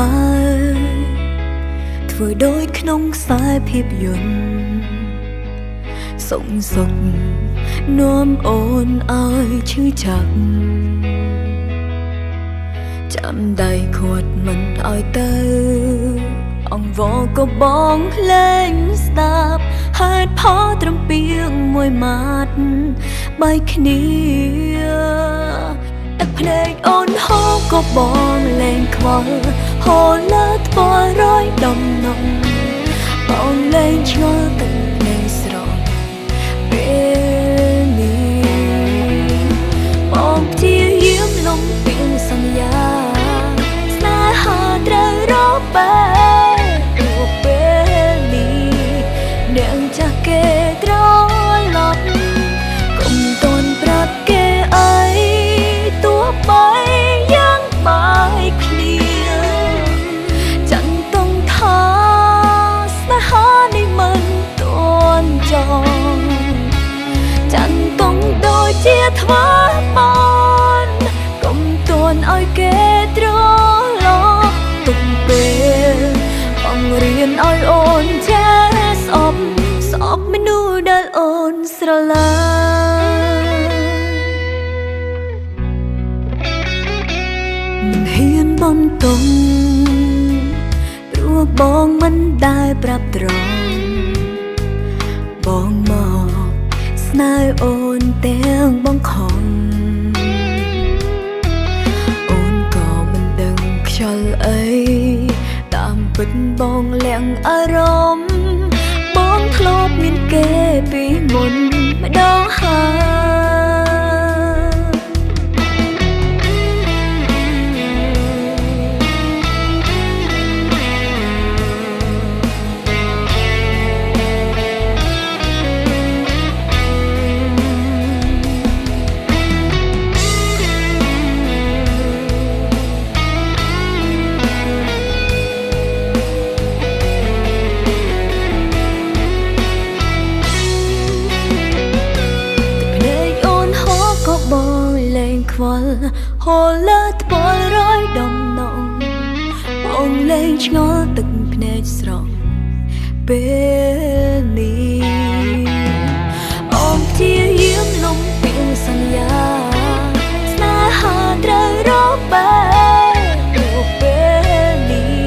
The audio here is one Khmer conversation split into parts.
ហើយធ្វើដូចក្នុងខ្សែភាពយន្តសុខនាំអូនឲ្យឈឺចាប់ចាំដៃខាត់មិនឲ្យទៅអង្វរក៏បងលែងស្ដាប់ហេតុផលត្រឹមពីងមួយម៉ាត់បែកគ្នាទឹកភ្នែកអូនហូរក៏បងលែងខ្វល់ហូរលើថ្ពាល់រយដំណំបងលែងឆ្ងល់ទឹកភ្នែកស្រស់ពេលនេះបងព្យាយាមលំពីងសន្យាស្នេហាត្រូវរកពេលអ្នកចាស់គេត្រឡប់កុំតន់ប្រាប់គេអីទោះបីយ៉ាងបាយគ្នាចាំតុងថាស្នេហានេះមិនតន់ចង់ចាំតុងដូចជាថ្វាបនកុំតន់ឲ្យគេត្រឡប់ទុកពេលបង្រៀនឲ្យអូនចេះស្អប់មនុស្សដែលអូនស្រឡាញ់មិនហ៊ានបន្តព្រោះបងមិនដែលប្រាប់ត្រង់បងមកស្នេហ៍អូនទាំងបងខំអូនក៏មិនដឹងខ្យល់អីតាមពិតបងលាក់អារម្មណ៍បងធ្លាប់មានគេពីមុនម្ដងបងលែងខ្វល់ហូរលើថ្ពាល់រយដំណងបងលែងឆ្ងល់ទឹកភ្នែកស្រស់ពេលនេះអូនព្យាយាមលំពីងសន្យាស្នេហាត្រូវរកពេលនេះ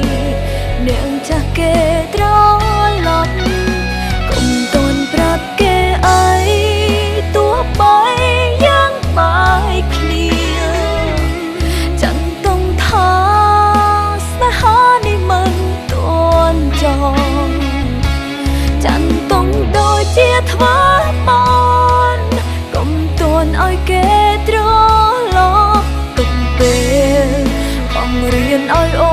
អ្នកចាស់គេត្រឡប់កុំតន់ប្រាប់គេអីទោះបីបាយគ្នាចាំតុងថាស្នេហានេះមិនតន់ចង់ចាំតុងដូចជាថ្វាបនកុំតន់ឲ្យគេត្រឡប់ទុកពេលបង្រៀនឲ្យអូ